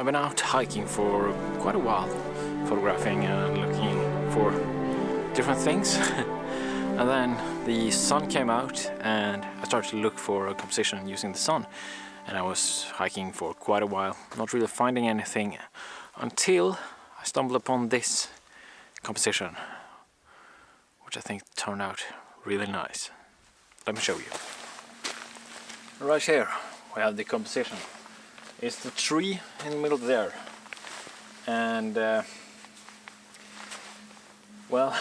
I've been out hiking for quite a while, photographing and looking for different things. And then the sun came out and I started to look for a composition using the sun. And I was hiking for quite a while, not really finding anything until I stumbled upon this composition, which I think turned out really nice. Let me show you. Right here we have the composition. It's the tree in the middle there, and well,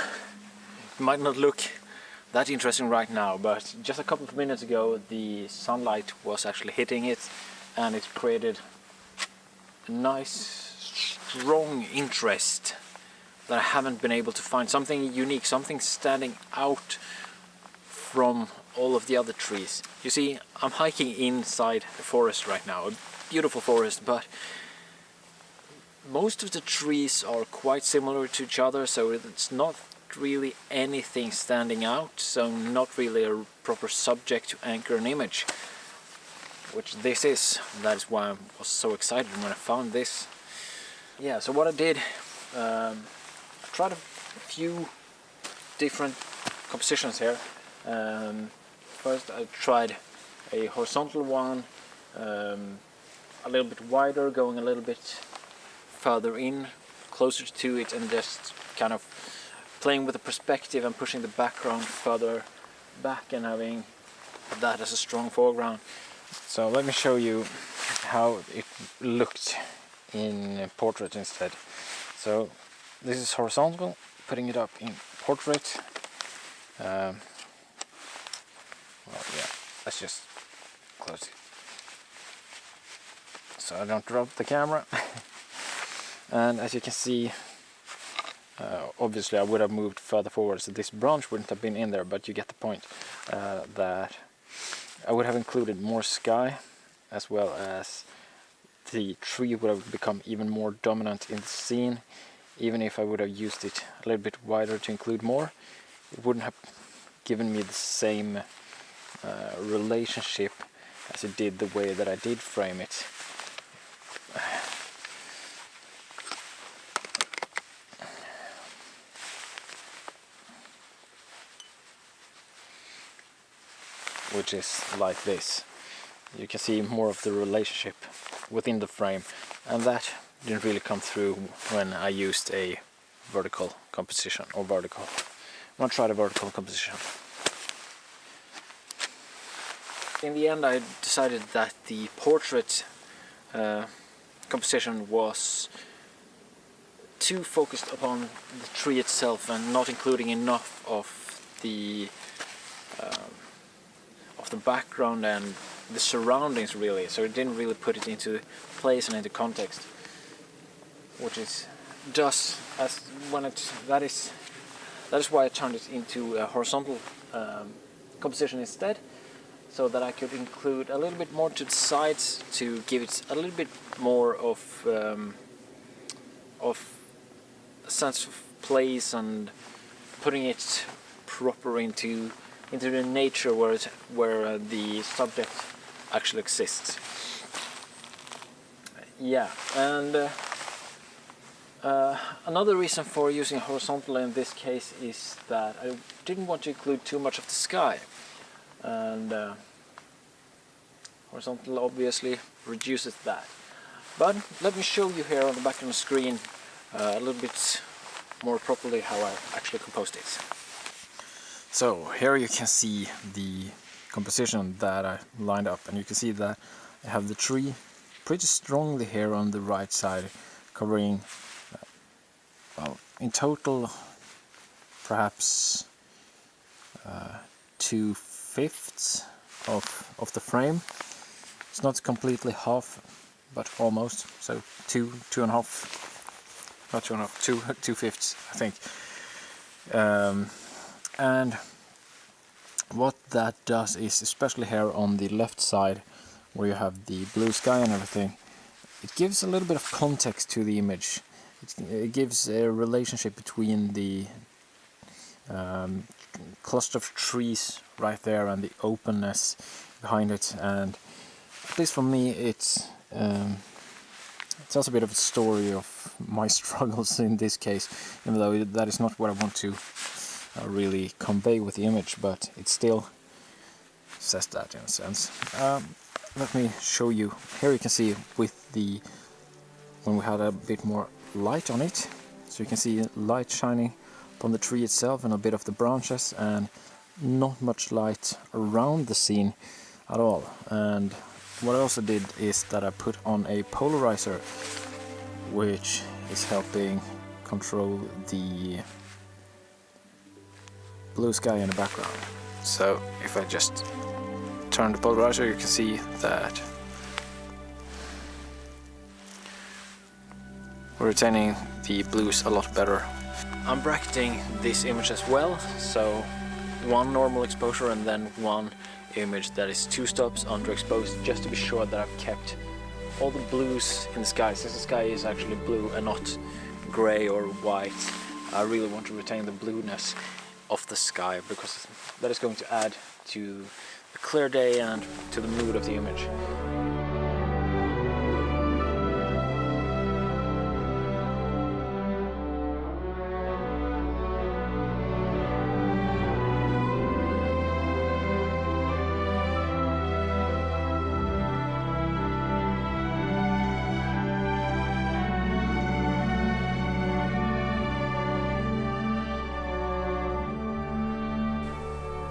it might not look that interesting right now, but just a couple of minutes ago the sunlight was actually hitting it, and it created a nice strong interest that I haven't been able to find. Something unique, something standing out from all of the other trees. You see, I'm hiking inside the forest right now, a beautiful forest, but most of the trees are quite similar to each other, so it's not really anything standing out, so not really a proper subject to anchor an image, which this is. That is why I was so excited when I found this. Yeah, so what I did, I tried a few different compositions here. First I tried a horizontal one, a little bit wider, going a little bit further in, closer to it, and just kind of playing with the perspective and pushing the background further back and having that as a strong foreground. So let me show you how it looked in portrait instead. So this is horizontal, putting it up in portrait. Well, yeah, let's just close it so I don't drop the camera. And as you can see, obviously I would have moved further forward, so this branch wouldn't have been in there, but you get the point, that I would have included more sky, as well as the tree would have become even more dominant in the scene. Even if I would have used it a little bit wider to include more, it wouldn't have given me the same relationship as it did the way that I did frame it. Which is like this. You can see more of the relationship within the frame, and that didn't really come through when I used a vertical composition, or vertical. I'm gonna try the vertical composition. In the end I decided that the portrait composition was too focused upon the tree itself and not including enough of the background and the surroundings, really, so it didn't really put it into place and into context, which is does as when it that is why I turned it into a horizontal composition instead, so that I could include a little bit more to the sides to give it a little bit more of a sense of place and putting it proper into the nature where the subject actually exists. Yeah, and another reason for using horizontal in this case is that I didn't want to include too much of the sky, and horizontal obviously reduces that. But let me show you here on the back of the screen a little bit more properly how I actually composed it. So here you can see the composition that I lined up, and you can see that I have the tree pretty strongly here on the right side, covering well, in total perhaps 2/5 of the frame. It's not completely half, but almost, so 2.5, not 2.5, 2/5 I think. And what that does is, especially here on the left side where you have the blue sky and everything, it gives a little bit of context to the image. It gives a relationship between the cluster of trees right there and the openness behind it, and at least for me it's tells a bit of a story of my struggles in this case, even though that is not what I want to really convey with the image, but it still says that in a sense. Let me show you. Here you can see with the when we had a bit more light on it, so you can see light shining upon the tree itself and a bit of the branches, and not much light around the scene at all. And what I also did is that I put on a polarizer, which is helping control the blue sky in the background. So if I just turn the polarizer, you can see that we're retaining the blues a lot better. I'm bracketing this image as well, so one normal exposure and then one image that is 2 stops underexposed, just to be sure that I've kept all the blues in the sky, since the sky is actually blue and not grey or white. I really want to retain the blueness of the sky, because that is going to add to the clear day and to the mood of the image.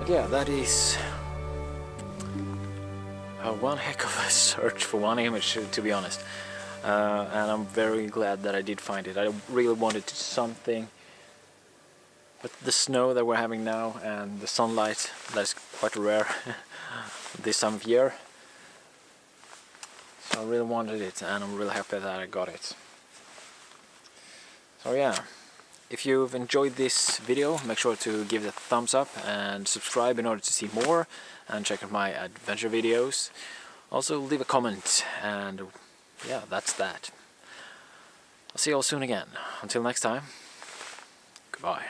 Yeah, that is one heck of a search for one image, to be honest, and I'm very glad that I did find it. I really wanted something with the snow that we're having now and the sunlight that's quite rare this time of year, so I really wanted it, and I'm really happy that I got it. So yeah, if you've enjoyed this video, make sure to give it a thumbs up and subscribe in order to see more, and check out my adventure videos. Also leave a comment, and yeah, that's that. I'll see you all soon again. Until next time, goodbye.